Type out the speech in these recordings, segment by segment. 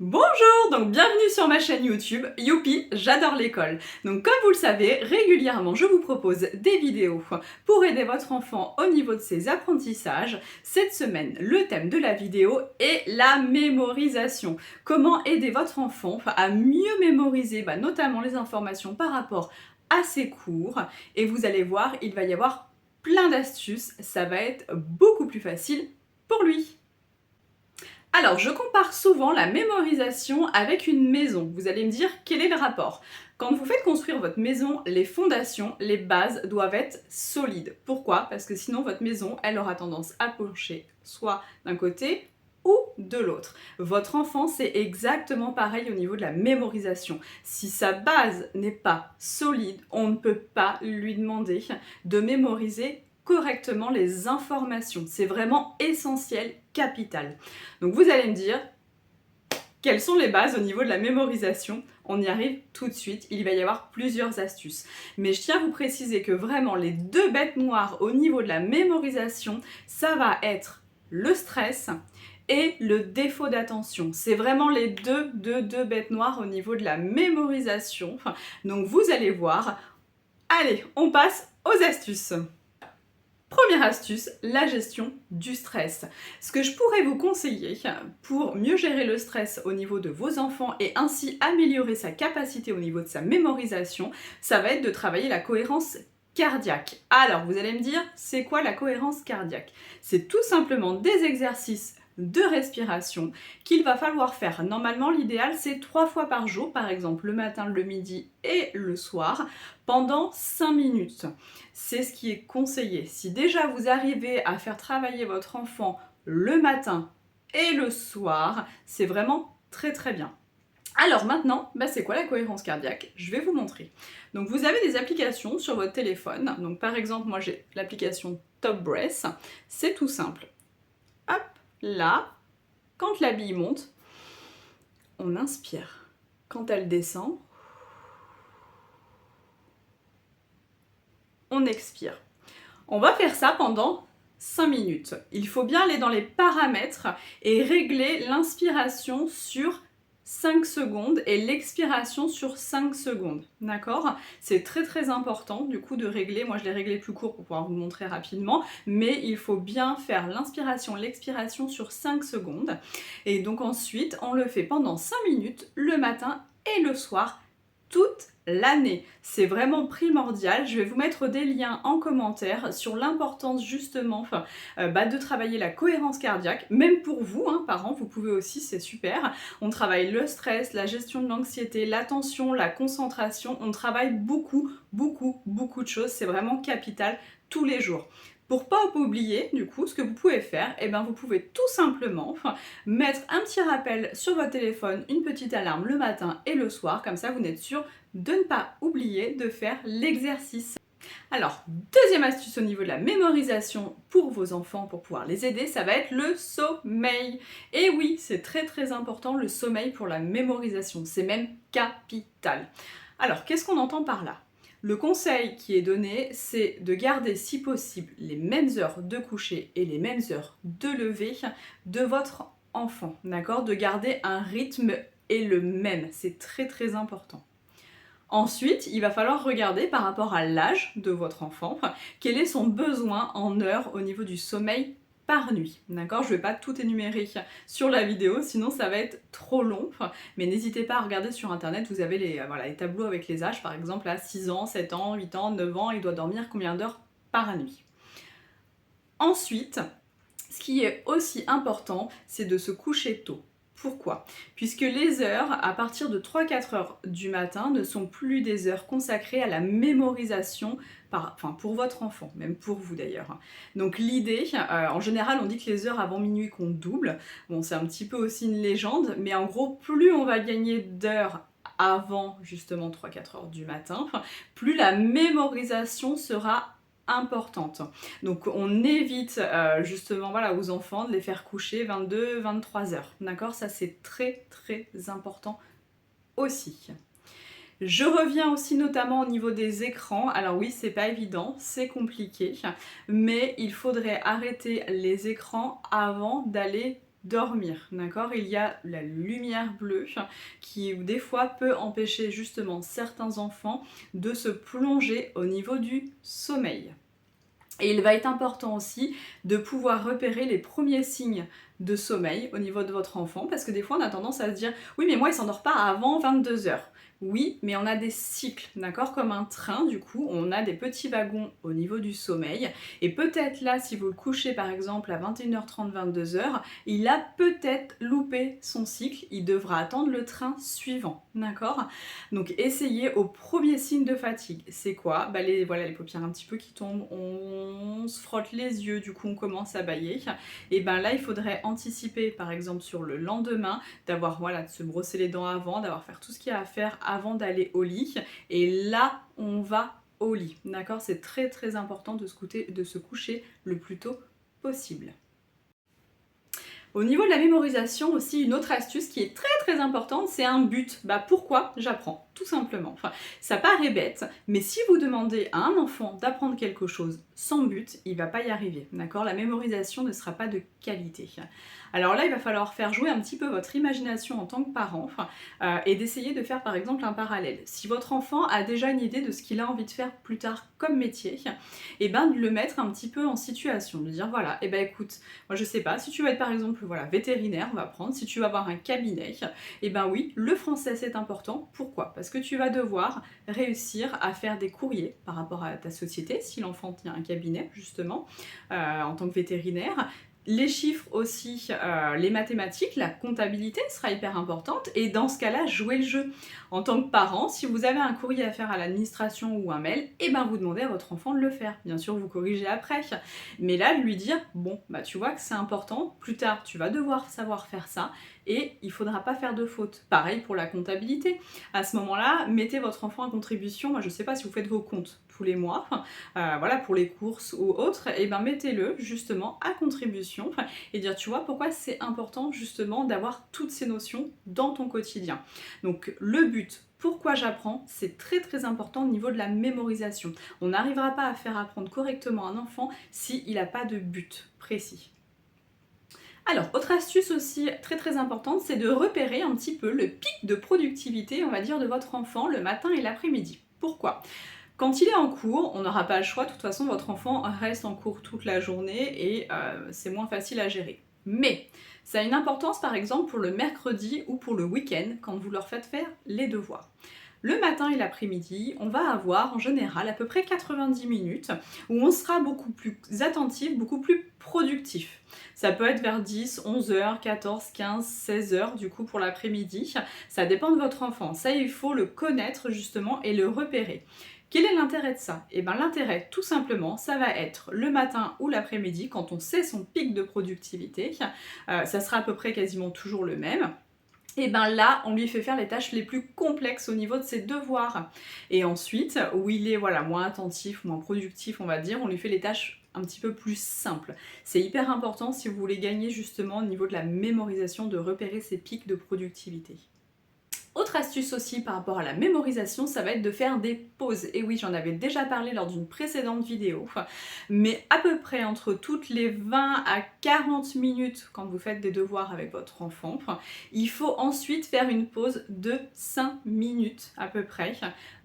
Bonjour, donc bienvenue sur ma chaîne YouTube, Youpi, j'adore l'école. Donc comme vous le savez, régulièrement je vous propose des vidéos pour aider votre enfant au niveau de ses apprentissages. Cette semaine, le thème de la vidéo est la mémorisation. Comment aider votre enfant à mieux mémoriser notamment les informations par rapport à ses cours. Et vous allez voir, il va y avoir plein d'astuces, ça va être beaucoup plus facile pour lui. Alors, je compare souvent la mémorisation avec une maison. Vous allez me dire quel est le rapport. Quand vous faites construire votre maison, les fondations, les bases doivent être solides. Pourquoi? Parce que sinon votre maison, elle aura tendance à pencher soit d'un côté ou de l'autre. Votre enfant, c'est exactement pareil au niveau de la mémorisation. Si sa base n'est pas solide, on ne peut pas lui demander de mémoriser correctement les informations. C'est vraiment essentiel, capital. Donc vous allez me dire, quelles sont les bases au niveau de la mémorisation? On y arrive tout de suite, il va y avoir plusieurs astuces. Mais je tiens à vous préciser que vraiment les deux bêtes noires au niveau de la mémorisation, ça va être le stress et le défaut d'attention. C'est vraiment les deux bêtes noires au niveau de la mémorisation. Donc vous allez voir. Allez, on passe aux astuces. Première astuce, la gestion du stress. Ce que je pourrais vous conseiller pour mieux gérer le stress au niveau de vos enfants et ainsi améliorer sa capacité au niveau de sa mémorisation, ça va être de travailler la cohérence cardiaque. Alors, vous allez me dire, c'est quoi la cohérence cardiaque? C'est tout simplement des exercices de respiration qu'il va falloir faire. Normalement, l'idéal, c'est 3 fois par jour, par exemple le matin, le midi et le soir, pendant 5 minutes. C'est ce qui est conseillé. Si déjà vous arrivez à faire travailler votre enfant le matin et le soir, c'est vraiment très très bien. Alors maintenant, c'est quoi la cohérence cardiaque? Je vais vous montrer. Donc vous avez des applications sur votre téléphone. Donc par exemple, moi j'ai l'application Top Breath. C'est tout simple. Hop, là, quand la bille monte, on inspire. Quand elle descend, on expire. On va faire ça pendant 5 minutes. Il faut bien aller dans les paramètres et régler l'inspiration sur 5 secondes et l'expiration sur 5 secondes. D'accord? C'est très très important du coup de régler. Moi je l'ai réglé plus court pour pouvoir vous montrer rapidement, mais il faut bien faire l'inspiration, l'expiration sur 5 secondes. Et donc ensuite, on le fait pendant 5 minutes le matin et le soir toute l'année. C'est vraiment primordial. Je vais vous mettre des liens en commentaire sur l'importance justement de travailler la cohérence cardiaque, même pour vous, parents, vous pouvez aussi, c'est super. On travaille le stress, la gestion de l'anxiété, l'attention, la concentration. On travaille beaucoup de choses. C'est vraiment capital tous les jours. Pour pas oublier, du coup, ce que vous pouvez faire, vous pouvez tout simplement mettre un petit rappel sur votre téléphone, une petite alarme le matin et le soir, comme ça vous êtes sûr de ne pas oublier de faire l'exercice. Alors, deuxième astuce au niveau de la mémorisation pour vos enfants, pour pouvoir les aider, ça va être le sommeil. Et oui, c'est très très important le sommeil pour la mémorisation, c'est même capital. Alors, qu'est-ce qu'on entend par là? Le conseil qui est donné, c'est de garder si possible les mêmes heures de coucher et les mêmes heures de lever de votre enfant, d'accord? De garder un rythme et le même, c'est très très important. Ensuite, il va falloir regarder par rapport à l'âge de votre enfant, quel est son besoin en heures au niveau du sommeil par nuit. D'accord? Je ne vais pas tout énumérer sur la vidéo, sinon ça va être trop long. Mais n'hésitez pas à regarder sur internet, vous avez les tableaux avec les âges, par exemple à 6 ans, 7 ans, 8 ans, 9 ans, il doit dormir combien d'heures par nuit. Ensuite, ce qui est aussi important, c'est de se coucher tôt. Pourquoi? Puisque les heures, à partir de 3-4 heures du matin, ne sont plus des heures consacrées à la mémorisation, pour votre enfant, même pour vous d'ailleurs. Donc l'idée, en général on dit que les heures avant minuit comptent double, bon c'est un petit peu aussi une légende, mais en gros plus on va gagner d'heures avant justement 3-4 heures du matin, plus la mémorisation sera importante. Donc on évite justement aux enfants de les faire coucher 22-23 heures. D'accord? Ça c'est très très important aussi. Je reviens aussi notamment au niveau des écrans. Alors oui, c'est pas évident, c'est compliqué, mais il faudrait arrêter les écrans avant d'aller dormir, d'accord? Il y a la lumière bleue qui des fois peut empêcher justement certains enfants de se plonger au niveau du sommeil. Et il va être important aussi de pouvoir repérer les premiers signes de sommeil au niveau de votre enfant, parce que des fois on a tendance à se dire oui mais moi il s'endort pas avant 22 heures. Oui, mais on a des cycles, d'accord? Comme un train, du coup, on a des petits wagons au niveau du sommeil. Et peut-être là, si vous le couchez par exemple à 21h30, 22h, il a peut-être loupé son cycle. Il devra attendre le train suivant, d'accord? Donc essayez au premier signe de fatigue. C'est quoi? Bah voilà, les paupières un petit peu qui tombent, on se frotte les yeux, du coup on commence à bâiller. Et ben là, il faudrait anticiper par exemple sur le lendemain, d'avoir voilà, de se brosser les dents avant, d'avoir fait tout ce qu'il y a à faire avant d'aller au lit. Et là, on va au lit, d'accord? C'est très très important de se coucher le plus tôt possible. Au niveau de la mémorisation aussi, une autre astuce qui est très très importante, c'est un but. Bah pourquoi j'apprends? Tout simplement. Enfin, ça paraît bête, mais si vous demandez à un enfant d'apprendre quelque chose sans but, il va pas y arriver, d'accord? La mémorisation ne sera pas de qualité. Alors là, il va falloir faire jouer un petit peu votre imagination en tant que parent et d'essayer de faire par exemple un parallèle. Si votre enfant a déjà une idée de ce qu'il a envie de faire plus tard comme métier, et ben de le mettre un petit peu en situation, de dire voilà, et ben écoute, moi je sais pas, si tu vas être par exemple voilà, vétérinaire, on va prendre, si tu vas avoir un cabinet, et ben oui, le français c'est important. Pourquoi? Parce que tu vas devoir réussir à faire des courriers par rapport à ta société, si l'enfant tient un cabinet justement, en tant que vétérinaire. Les chiffres aussi, les mathématiques, la comptabilité sera hyper importante et dans ce cas-là, jouer le jeu. En tant que parent, si vous avez un courrier à faire à l'administration ou un mail, et ben vous demandez à votre enfant de le faire. Bien sûr, vous corrigez après. Mais là, lui dire, bon, bah tu vois que c'est important, plus tard tu vas devoir savoir faire ça et il faudra pas faire de fautes. Pareil pour la comptabilité. À ce moment-là, mettez votre enfant en contribution. Moi, je sais pas si vous faites vos comptes tous les mois, voilà, pour les courses ou autres, et ben mettez-le justement à contribution et dire, tu vois, pourquoi c'est important justement d'avoir toutes ces notions dans ton quotidien. Donc le but, pourquoi j'apprends, c'est très très important au niveau de la mémorisation. On n'arrivera pas à faire apprendre correctement un enfant s'il n'a pas de but précis. Alors, autre astuce aussi très très importante, c'est de repérer un petit peu le pic de productivité, on va dire, de votre enfant le matin et l'après-midi. Pourquoi? Quand il est en cours, on n'aura pas le choix, de toute façon votre enfant reste en cours toute la journée et c'est moins facile à gérer. Mais ça a une importance par exemple pour le mercredi ou pour le week-end quand vous leur faites faire les devoirs. Le matin et l'après-midi, on va avoir en général à peu près 90 minutes où on sera beaucoup plus attentif, beaucoup plus productif. Ça peut être vers 10, 11 heures, 14, 15, 16 heures du coup pour l'après-midi. Ça dépend de votre enfant. Ça, il faut le connaître justement et le repérer. Quel est l'intérêt de ça? Eh bien l'intérêt tout simplement, ça va être le matin ou l'après-midi quand on sait son pic de productivité. Ça sera à peu près quasiment toujours le même. Et ben là, on lui fait faire les tâches les plus complexes au niveau de ses devoirs. Et ensuite, où il est voilà, moins attentif, moins productif, on va dire, on lui fait les tâches un petit peu plus simples. C'est hyper important si vous voulez gagner justement au niveau de la mémorisation, de repérer ses pics de productivité. Autre astuce aussi par rapport à la mémorisation, ça va être de faire des pauses. Et oui, j'en avais déjà parlé lors d'une précédente vidéo, mais à peu près entre toutes les 20 à 40 minutes quand vous faites des devoirs avec votre enfant, il faut ensuite faire une pause de 5 minutes à peu près.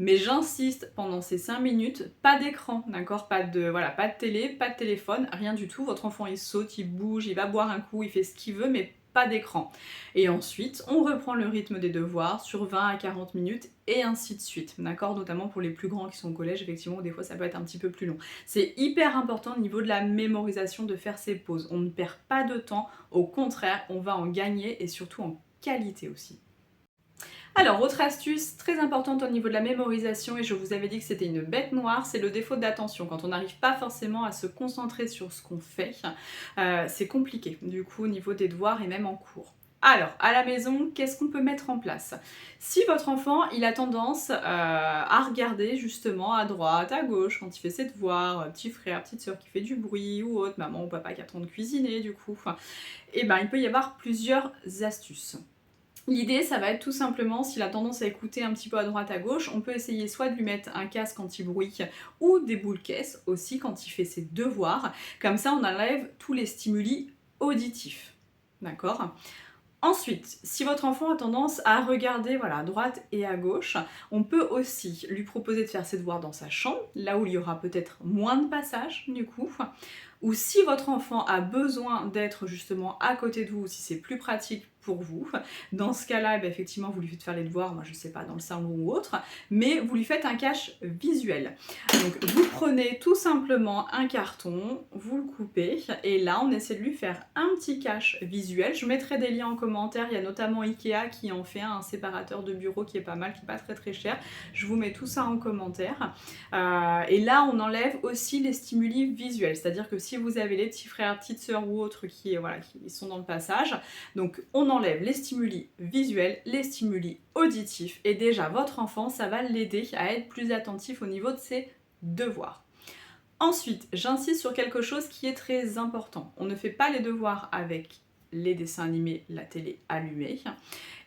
Mais j'insiste, pendant ces 5 minutes, pas d'écran, d'accord? Pas de télé, pas de téléphone, rien du tout. Votre enfant il saute, il bouge, il va boire un coup, il fait ce qu'il veut, mais pas d'écran. Et ensuite, on reprend le rythme des devoirs sur 20 à 40 minutes et ainsi de suite, d'accord? Notamment pour les plus grands qui sont au collège, effectivement, où des fois ça peut être un petit peu plus long. C'est hyper important au niveau de la mémorisation de faire ces pauses. On ne perd pas de temps, au contraire, on va en gagner et surtout en qualité aussi. Alors, autre astuce très importante au niveau de la mémorisation, et je vous avais dit que c'était une bête noire, c'est le défaut d'attention. Quand on n'arrive pas forcément à se concentrer sur ce qu'on fait, c'est compliqué, du coup, au niveau des devoirs et même en cours. Alors, à la maison, qu'est-ce qu'on peut mettre en place? Si votre enfant, il a tendance à regarder justement à droite, à gauche, quand il fait ses devoirs, petit frère, petite soeur qui fait du bruit ou autre, maman ou papa qui attend de cuisiner du coup, et ben il peut y avoir plusieurs astuces. L'idée, ça va être tout simplement, s'il a tendance à écouter un petit peu à droite à gauche, on peut essayer soit de lui mettre un casque anti-bruit ou des boules caisses aussi quand il fait ses devoirs. Comme ça, on enlève tous les stimuli auditifs. D'accord? Ensuite, si votre enfant a tendance à regarder voilà, à droite et à gauche, on peut aussi lui proposer de faire ses devoirs dans sa chambre, là où il y aura peut-être moins de passages du coup. Ou si votre enfant a besoin d'être justement à côté de vous, si c'est plus pratique pour vous, dans ce cas-là, eh bien, effectivement, vous lui faites faire les devoirs, moi je sais pas, dans le salon ou autre, mais vous lui faites un cache visuel. Donc vous prenez tout simplement un carton, vous le coupez, et là on essaie de lui faire un petit cache visuel. Je mettrai des liens en commentaire, il y a notamment Ikea qui en fait un séparateur de bureau qui est pas mal, qui est pas très très cher. Je vous mets tout ça en commentaire. Et là on enlève aussi les stimuli visuels, c'est-à-dire que si vous avez les petits frères, petites sœurs ou autres qui, voilà, qui sont dans le passage, donc on enlève les stimuli visuels, les stimuli auditifs, et déjà votre enfant, ça va l'aider à être plus attentif au niveau de ses devoirs. Ensuite, j'insiste sur quelque chose qui est très important. On ne fait pas les devoirs avec les dessins animés, la télé allumée.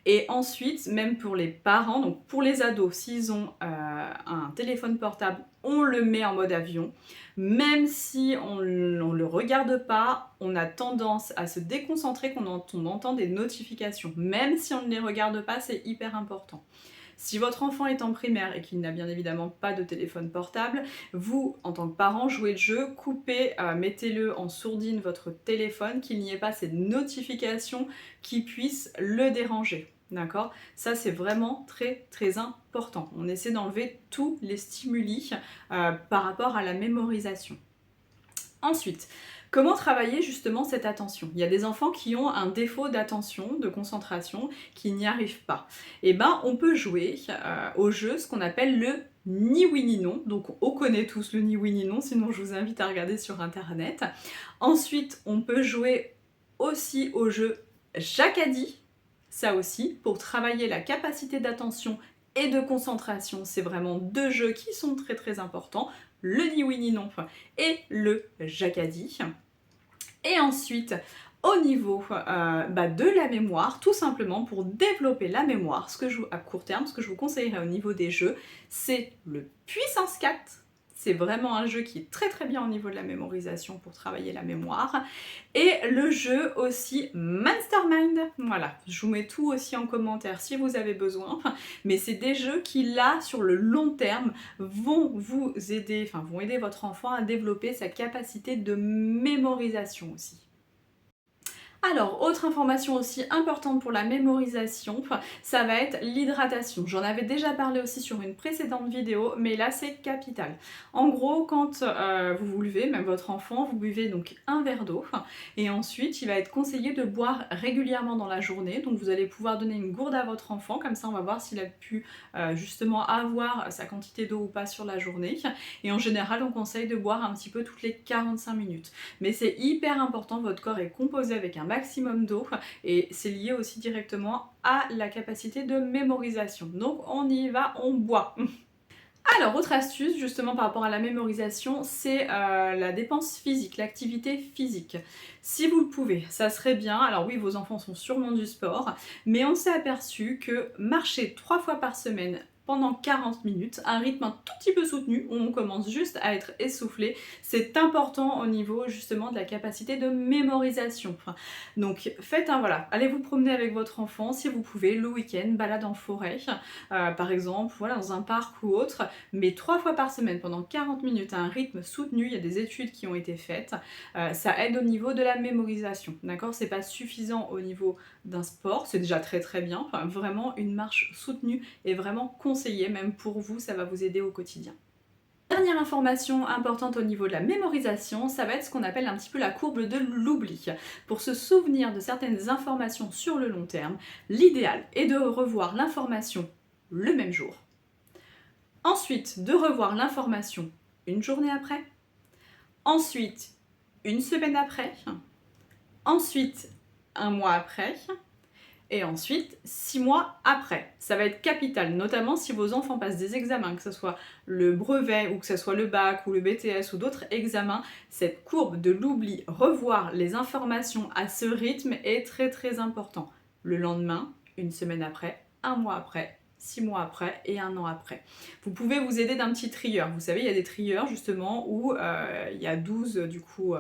Et ensuite, même pour les parents, donc pour les ados, s'ils ont un téléphone portable, on le met en mode avion. Même si on ne le regarde pas, on a tendance à se déconcentrer quand on entend des notifications. Même si on ne les regarde pas, c'est hyper important. Si votre enfant est en primaire et qu'il n'a bien évidemment pas de téléphone portable, vous, en tant que parent, jouez le jeu, coupez, mettez-le en sourdine votre téléphone, qu'il n'y ait pas ces notifications qui puissent le déranger. D'accord? Ça, c'est vraiment très très important. On essaie d'enlever tous les stimuli par rapport à la mémorisation. Ensuite, comment travailler justement cette attention? Il y a des enfants qui ont un défaut d'attention, de concentration, qui n'y arrivent pas. Et ben, on peut jouer au jeu ce qu'on appelle le ni oui ni non. Donc on connaît tous le ni oui ni non, sinon je vous invite à regarder sur internet. Ensuite, on peut jouer aussi au jeu Jacques a dit, ça aussi, pour travailler la capacité d'attention et de concentration. C'est vraiment deux jeux qui sont très très importants, le ni oui ni non et le Jacques a dit. Et ensuite, au niveau de la mémoire, tout simplement pour développer la mémoire, à court terme, ce que je vous conseillerais au niveau des jeux, c'est le Puissance 4. C'est vraiment un jeu qui est très très bien au niveau de la mémorisation pour travailler la mémoire. Et le jeu aussi Mastermind. Voilà, je vous mets tout aussi en commentaire si vous avez besoin. Mais c'est des jeux qui, là, sur le long terme, vont vous aider, vont aider votre enfant à développer sa capacité de mémorisation aussi. Alors, autre information aussi importante pour la mémorisation, ça va être l'hydratation. J'en avais déjà parlé aussi sur une précédente vidéo, mais là c'est capital. En gros, quand vous vous levez, même votre enfant, vous buvez donc un verre d'eau, et ensuite il va être conseillé de boire régulièrement dans la journée. Donc vous allez pouvoir donner une gourde à votre enfant, comme ça on va voir s'il a pu justement avoir sa quantité d'eau ou pas sur la journée. Et en général, on conseille de boire un petit peu toutes les 45 minutes. Mais c'est hyper important, votre corps est composé avec un maximum d'eau et c'est lié aussi directement à la capacité de mémorisation. Donc on y va, on boit. Alors, autre astuce justement par rapport à la mémorisation, c'est la dépense physique, l'activité physique. Si vous le pouvez, ça serait bien. Alors oui, vos enfants sont sûrement du sport, mais on s'est aperçu que marcher 3 fois par semaine pendant 40 minutes, un rythme un tout petit peu soutenu, où on commence juste à être essoufflé, c'est important au niveau justement de la capacité de mémorisation. Donc faites voilà, allez vous promener avec votre enfant si vous pouvez, le week-end, balade en forêt, par exemple, voilà, dans un parc ou autre, mais 3 fois par semaine pendant 40 minutes à un rythme soutenu, il y a des études qui ont été faites, ça aide au niveau de la mémorisation, d'accord? C'est pas suffisant au niveau d'un sport, c'est déjà très très bien, vraiment une marche soutenue est vraiment conseillée, même pour vous, ça va vous aider au quotidien. Dernière information importante au niveau de la mémorisation, ça va être ce qu'on appelle un petit peu la courbe de l'oubli. Pour se souvenir de certaines informations sur le long terme, l'idéal est de revoir l'information le même jour. Ensuite, de revoir l'information une journée après. Ensuite, une semaine après. Ensuite, un mois après. Et ensuite 6 mois après. Ça va être capital, notamment si vos enfants passent des examens, que ce soit le brevet ou que ce soit le bac ou le BTS ou d'autres examens, cette courbe de l'oubli, revoir les informations à ce rythme est très très important. Le lendemain, une semaine après, un mois après, 6 mois après et 1 an après. Vous pouvez vous aider d'un petit trieur. Vous savez, il y a des trieurs justement où il y a 12 du coup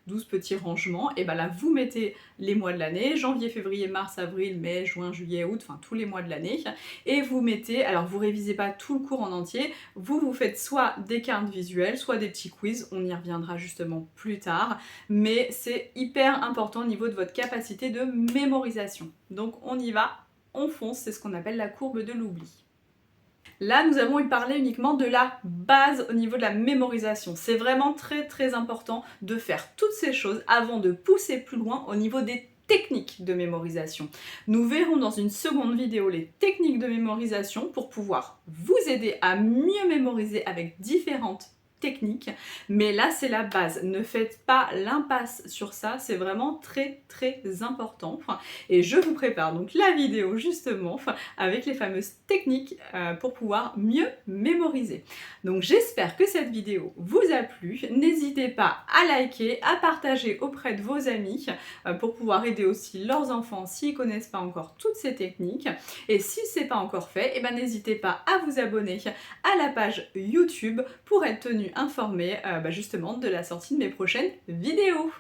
12 petits rangements. Et bien là, vous mettez les mois de l'année, janvier, février, mars, avril, mai, juin, juillet, août, enfin tous les mois de l'année. Et vous mettez, alors vous révisez pas tout le cours en entier, vous faites soit des cartes visuelles, soit des petits quiz, on y reviendra justement plus tard. Mais c'est hyper important au niveau de votre capacité de mémorisation. Donc on y va, on fonce, c'est ce qu'on appelle la courbe de l'oubli. Là, nous avons parlé uniquement de la base au niveau de la mémorisation. C'est vraiment très important de faire toutes ces choses avant de pousser plus loin au niveau des techniques de mémorisation. Nous verrons dans une seconde vidéo les techniques de mémorisation pour pouvoir vous aider à mieux mémoriser avec différentes techniques, mais là c'est la base. Ne faites pas l'impasse sur ça, c'est vraiment très important. Et je vous prépare donc la vidéo justement avec les fameuses techniques pour pouvoir mieux mémoriser. Donc j'espère que cette vidéo vous a plu. N'hésitez pas à liker, à partager auprès de vos amis pour pouvoir aider aussi leurs enfants s'ils ne connaissent pas encore toutes ces techniques. Et si ce n'est pas encore fait, eh ben, n'hésitez pas à vous abonner à la page YouTube pour être tenu informé justement de la sortie de mes prochaines vidéos.